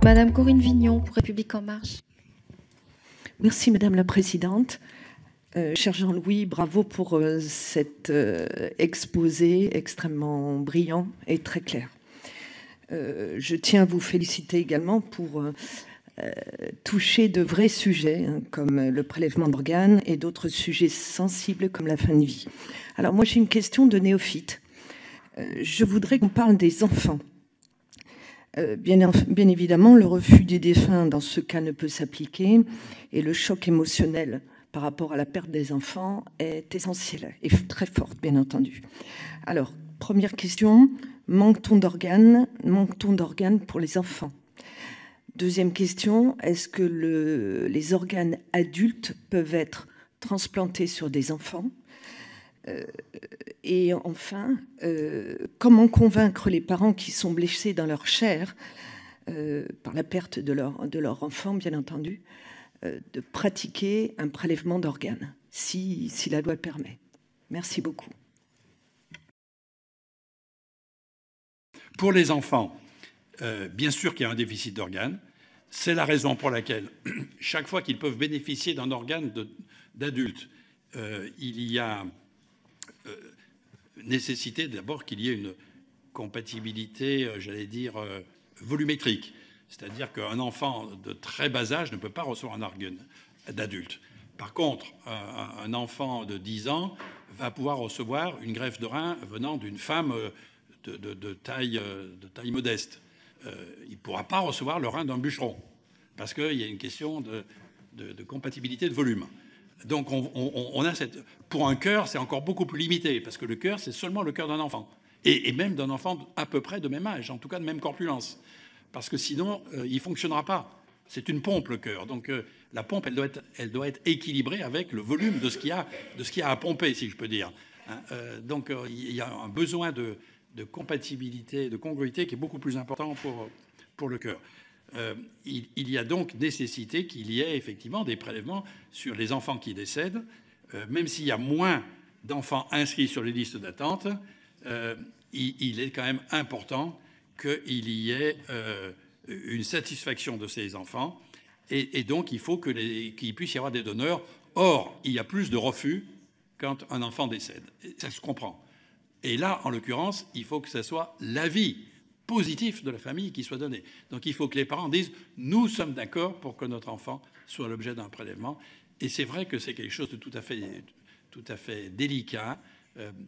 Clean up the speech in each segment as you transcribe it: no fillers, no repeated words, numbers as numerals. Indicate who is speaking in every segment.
Speaker 1: Madame Corinne Vignon, pour République En Marche.
Speaker 2: Merci Madame la Présidente. Cher Jean-Louis, bravo pour cet exposé extrêmement brillant et très clair. Je tiens à vous féliciter également pour toucher de vrais sujets, hein, comme le prélèvement d'organes et d'autres sujets sensibles comme la fin de vie. Alors moi j'ai une question de néophyte. Je voudrais qu'on parle des enfants. Bien évidemment, le refus des défunts dans ce cas ne peut s'appliquer et le choc émotionnel par rapport à la perte des enfants est essentiel et très fort, bien entendu. Alors, première question, manque-t-on d'organes pour les enfants? Deuxième question, est-ce que les organes adultes peuvent être transplantés sur des enfants? Et enfin, comment convaincre les parents qui sont blessés dans leur chair par la perte de leur enfant, bien entendu, de pratiquer un prélèvement d'organes, si la loi le permet. Merci beaucoup.
Speaker 3: Pour les enfants, bien sûr qu'il y a un déficit d'organes. C'est la raison pour laquelle, chaque fois qu'ils peuvent bénéficier d'un organe d'adulte, il y a nécessité d'abord qu'il y ait une compatibilité, j'allais dire, volumétrique. C'est-à-dire qu'un enfant de très bas âge ne peut pas recevoir un organe d'adulte. Par contre, un enfant de 10 ans va pouvoir recevoir une greffe de rein venant d'une femme de taille modeste. Il ne pourra pas recevoir le rein d'un bûcheron, parce qu'il y a une question de compatibilité de volume. Donc on a pour un cœur, c'est encore beaucoup plus limité, parce que le cœur, c'est seulement le cœur d'un enfant. Et même d'un enfant à peu près de même âge, en tout cas de même corpulence. Parce que sinon, il ne fonctionnera pas. C'est une pompe, le cœur. Donc la pompe, elle doit être équilibrée avec le volume de ce qu'il y a à pomper, si je peux dire. Donc il y a un besoin de compatibilité, de congruité qui est beaucoup plus important pour le cœur. Il y a donc nécessité qu'il y ait effectivement des prélèvements sur les enfants qui décèdent, même s'il y a moins d'enfants inscrits sur les listes d'attente, il est quand même important qu'il y ait une satisfaction de ces enfants, et donc il faut qu'il puisse y avoir des donneurs. Or, il y a plus de refus quand un enfant décède. Ça se comprend. Et là, en l'occurrence, il faut que ce soit l'avis positif de la famille qui soit donné. Donc il faut que les parents disent « nous sommes d'accord pour que notre enfant soit l'objet d'un prélèvement ». Et c'est vrai que c'est quelque chose de tout à fait délicat,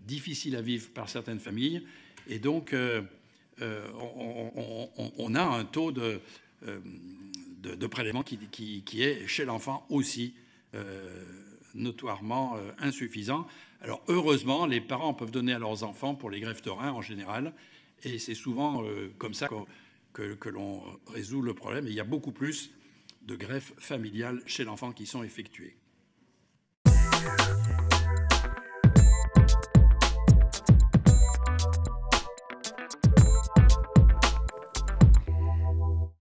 Speaker 3: difficile à vivre par certaines familles. Et donc on a un taux de prélèvement qui est chez l'enfant aussi notoirement insuffisant. Alors heureusement, les parents peuvent donner à leurs enfants pour les greffes de rein en général, et c'est souvent comme ça que l'on résout le problème. Et il y a beaucoup plus de greffes familiales chez l'enfant qui sont effectuées.